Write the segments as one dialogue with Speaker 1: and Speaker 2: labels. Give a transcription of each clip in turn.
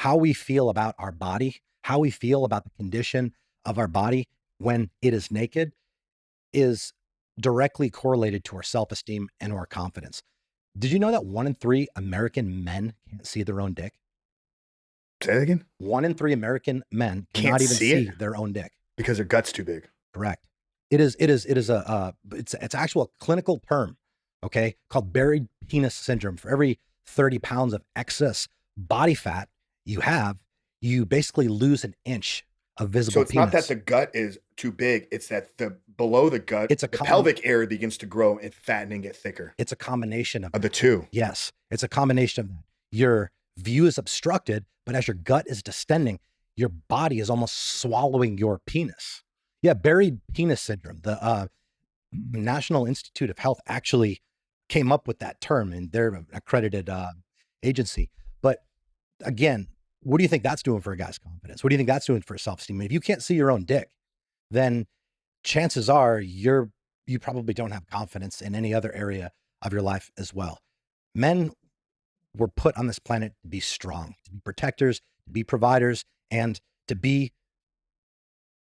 Speaker 1: how we feel about our body, how we feel about the condition of our body when it is naked is directly correlated to our self-esteem and our confidence. Did you know that 1 in 3 American men can't see their own dick?
Speaker 2: Say that again?
Speaker 1: 1 in 3 American men
Speaker 2: Can't
Speaker 1: cannot even
Speaker 2: see
Speaker 1: see
Speaker 2: it?
Speaker 1: their own dick.
Speaker 2: Because their gut's too big.
Speaker 1: Correct. It's actual clinical term, okay, called buried penis syndrome. For every 30 pounds of excess body fat you have, you basically lose an inch of visible
Speaker 2: So it's
Speaker 1: penis.
Speaker 2: not that the gut is too big, it's that the below the gut,
Speaker 1: It's
Speaker 2: the pelvic area begins to grow and fatten and get thicker.
Speaker 1: It's a combination of
Speaker 2: the two.
Speaker 1: Yes, it's a combination of that. Your view is obstructed, but as your gut is distending, your body is almost swallowing your penis. Yeah, buried penis syndrome. The National Institute of Health actually came up with that term, and they're an accredited agency. But again, what do you think that's doing for a guy's confidence? What do you think that's doing for self-esteem? If you can't see your own dick, then chances are you probably don't have confidence in any other area of your life as well. Men were put on this planet to be strong, to be protectors, to be providers, and to be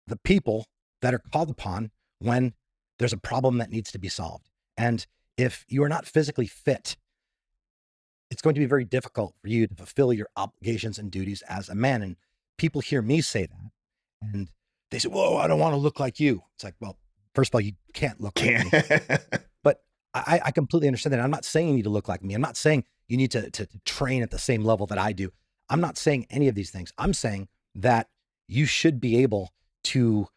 Speaker 1: the people that are called upon when there's a problem that needs to be solved. And if you are not physically fit, it's going to be very difficult for you to fulfill your obligations and duties as a man. And people hear me say that, and they say, whoa, I don't want to look like you. It's like, well, first of all, you can't look like me. But I completely understand that. I'm not saying you need to look like me. I'm not saying you need to train at the same level that I do. I'm not saying any of these things. I'm saying that you should be able to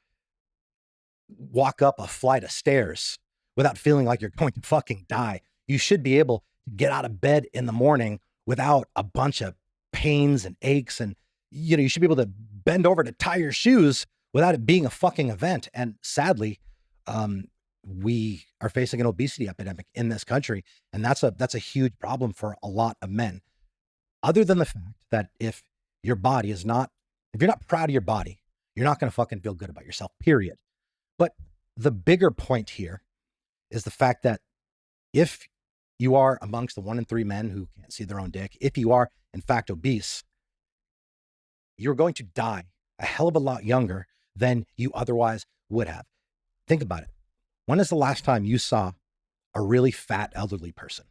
Speaker 1: walk up a flight of stairs without feeling like you're going to fucking die. You should be able to get out of bed in the morning without a bunch of pains and aches. And, you should be able to bend over to tie your shoes without it being a fucking event. And sadly, we are facing an obesity epidemic in this country. And that's a huge problem for a lot of men. Other than the fact that if you're not proud of your body, you're not going to fucking feel good about yourself, period. But the bigger point here is the fact that if you are amongst the 1 in 3 men who can't see their own dick, if you are in fact obese, you're going to die a hell of a lot younger than you otherwise would have. Think about it. When is the last time you saw a really fat elderly person?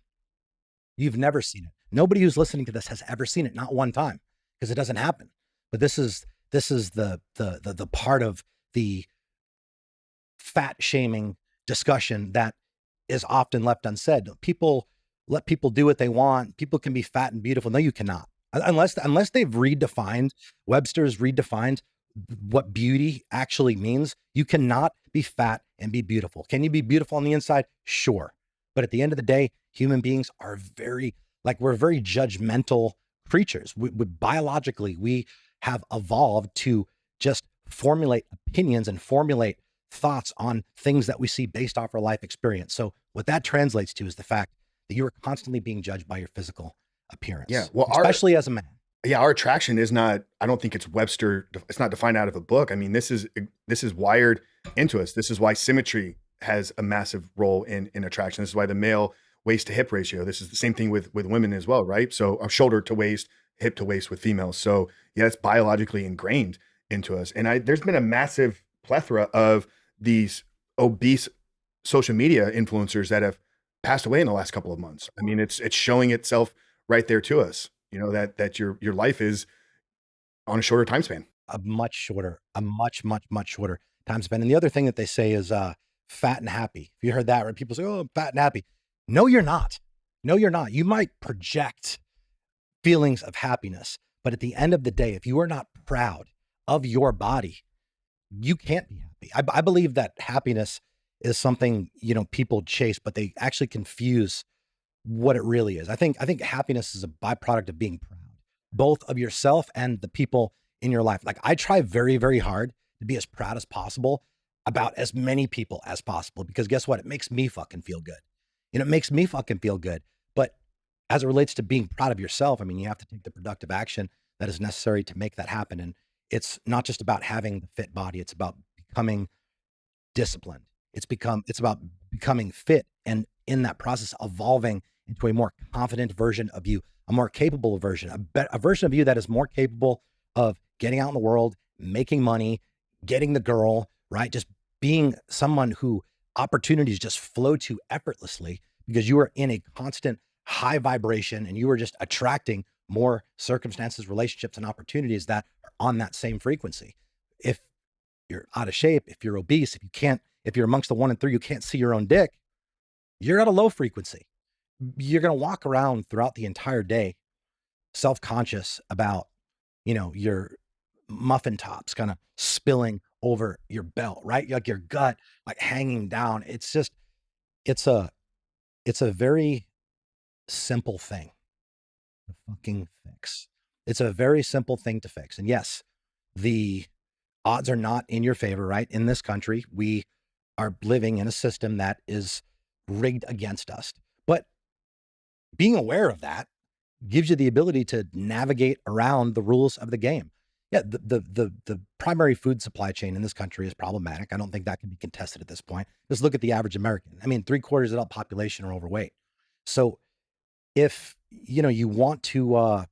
Speaker 1: You've never seen it. Nobody who's listening to this has ever seen it, not one time, because it doesn't happen. But this is the part of the fat shaming discussion that is often left unsaid. People let people do what they want. People can be fat and beautiful. No, you cannot. Unless they've Webster's redefined what beauty actually means. You cannot be fat and be beautiful. Can you be beautiful on the inside? Sure. But at the end of the day, human beings are we're very judgmental creatures. Biologically, we have evolved to just formulate opinions and formulate thoughts on things that we see based off our life experience. So what that translates to is the fact that you are constantly being judged by your physical appearance.
Speaker 2: Yeah. Well,
Speaker 1: especially as a man.
Speaker 2: Yeah. Our attraction is not, I don't think it's Webster. It's not defined out of a book. I mean, this is wired into us. This is why symmetry has a massive role in attraction. This is why the male waist to hip ratio. This is the same thing with women as well, right? So shoulder to waist, hip to waist with females. So yeah, it's biologically ingrained into us. And there's been a massive plethora of these obese social media influencers that have passed away in the last couple of months. I mean, it's showing itself right there to us, that your life is on a shorter time span.
Speaker 1: A much shorter time span. And the other thing that they say is fat and happy. If you heard that, right? People say, oh, I'm fat and happy. No, you're not. No, you're not. You might project feelings of happiness, but at the end of the day, if you are not proud of your body, you can't be happy. I believe that happiness is something, people chase, but they actually confuse what it really is. I think happiness is a byproduct of being proud, both of yourself and the people in your life. Like I try very, very hard to be as proud as possible about as many people as possible, because guess what? It makes me fucking feel good. It makes me fucking feel good. But as it relates to being proud of yourself, I mean, you have to take the productive action that is necessary to make that happen. And it's not just about having the fit body. It's about becoming disciplined. It's about becoming fit, and in that process, evolving into a more confident version of you, a more capable version, a version of you that is more capable of getting out in the world, making money, getting the girl, right? Just being someone who opportunities just flow to effortlessly because you are in a constant high vibration and you are just attracting more circumstances, relationships, and opportunities that are on that same frequency. If you're out of shape, if you're obese, if you're amongst the 1 in 3, you can't see your own dick, you're at a low frequency. You're going to walk around throughout the entire day self-conscious about, your muffin tops kind of spilling over your belt, right? Like your gut, like hanging down. It's a, it's a very simple thing to fucking fix. It's a very simple thing to fix. And yes, the odds are not in your favor, right? In this country, we are living in a system that is rigged against us. But being aware of that gives you the ability to navigate around the rules of the game. Yeah, the primary food supply chain in this country is problematic. I don't think that can be contested at this point. Just look at the average American. I mean, 3/4 of the population are overweight. So if you want to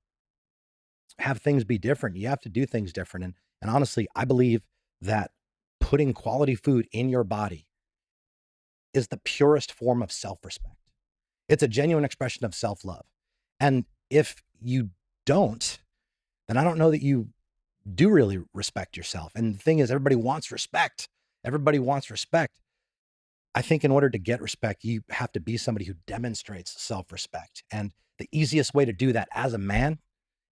Speaker 1: have things be different, you have to do things different. And honestly, I believe that putting quality food in your body is the purest form of self-respect. It's a genuine expression of self-love. And if you don't, then I don't know that you do really respect yourself. And the thing is, everybody wants respect. Everybody wants respect. I think in order to get respect, you have to be somebody who demonstrates self-respect. And the easiest way to do that as a man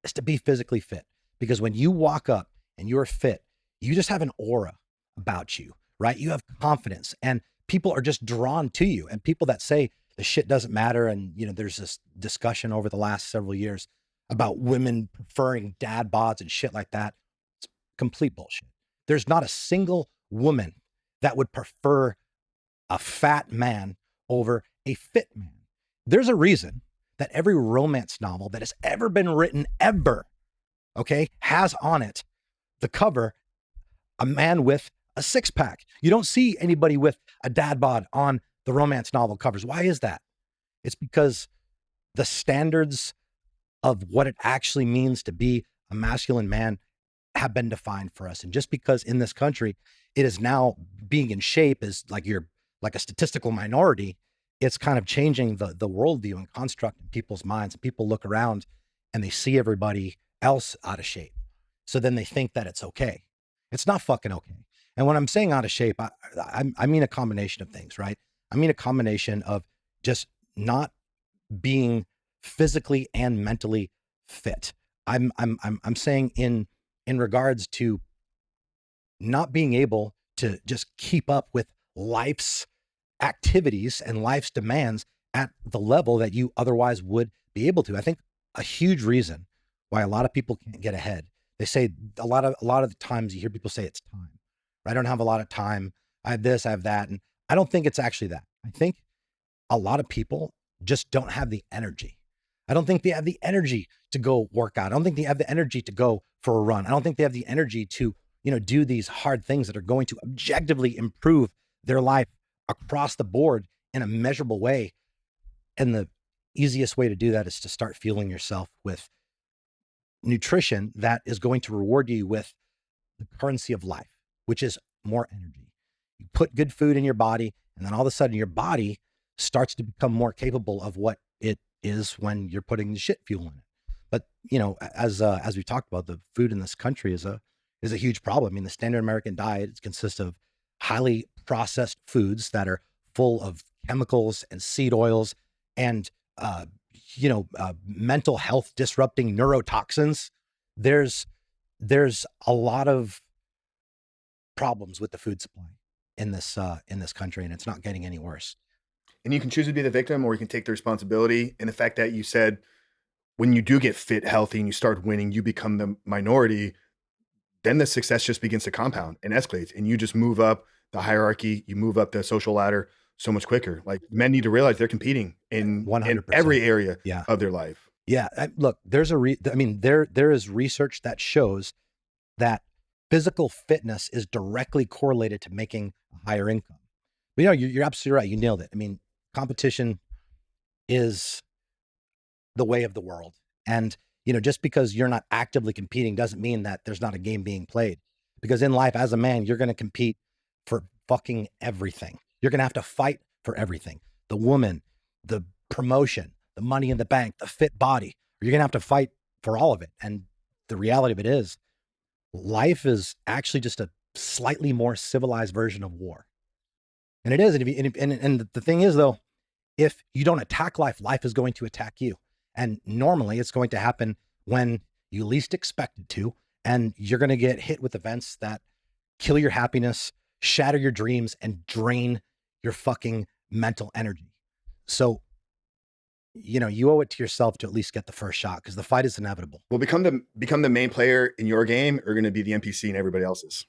Speaker 1: is to be physically fit. Because when you walk up and you're fit, you just have an aura about you, right? You have confidence and people are just drawn to you. And people that say the shit doesn't matter. And, there's this discussion over the last several years about women preferring dad bods and shit like that. It's complete bullshit. There's not a single woman that would prefer a fat man over a fit man. There's a reason that every romance novel that has ever been written ever, okay, has on it the cover a man with a six-pack. You don't see anybody with a dad bod on the romance novel covers. Why is that? It's because the standards of what it actually means to be a masculine man have been defined for us. And just because in this country, it is now being in shape is like you're like a statistical minority, it's kind of changing the worldview and construct in people's minds. And people look around and they see everybody else out of shape. So then they think that it's okay. It's not fucking okay. And when I'm saying out of shape, I mean a combination of things, right? I mean a combination of just not being physically and mentally fit. I'm saying in regards to not being able to just keep up with life's activities and life's demands at the level that you otherwise would be able to. I think a huge reason why a lot of people can't get ahead. They say a lot of the times you hear people say it's time. I don't have a lot of time. I have this, I have that. And I don't think it's actually that. I think a lot of people just don't have the energy. I don't think they have the energy to go work out. I don't think they have the energy to go for a run. I don't think they have the energy to, do these hard things that are going to objectively improve their life across the board in a measurable way. And the easiest way to do that is to start fueling yourself with nutrition that is going to reward you with the currency of life, which is more energy. You put good food in your body, and then all of a sudden your body starts to become more capable of what it is when you're putting the shit fuel in it. But as we talked about, the food in this country is a huge problem. I mean, the standard American diet consists of highly processed foods that are full of chemicals and seed oils and mental health disrupting neurotoxins. There's a lot of problems with the food supply in this country, and it's not getting any worse.
Speaker 2: And you can choose to be the victim, or you can take the responsibility. And the fact that you said when you do get fit, healthy, and you start winning, you become the minority, then the success just begins to compound and escalates, and you just move up the hierarchy, you move up the social ladder so much quicker. Like, men need to realize they're competing in
Speaker 1: 100%.
Speaker 2: every area of their life.
Speaker 1: Yeah. Look, there is research that shows that physical fitness is directly correlated to making a higher income. But you're absolutely right. You nailed it. I mean, competition is the way of the world. And, just because you're not actively competing doesn't mean that there's not a game being played. Because in life, as a man, you're going to compete for fucking everything. You're going to have to fight for everything. The woman, the promotion, the money in the bank, the fit body. You're going to have to fight for all of it. And the reality of it is, life is actually just a slightly more civilized version of war. And it is. And the thing is, though, if you don't attack life, life is going to attack you. And normally it's going to happen when you least expect it to. And you're going to get hit with events that kill your happiness, shatter your dreams, and drain your fucking mental energy. So, you owe it to yourself to at least get the first shot, because the fight is inevitable.
Speaker 2: Well, become the main player in your game, or going to be the NPC in everybody else's.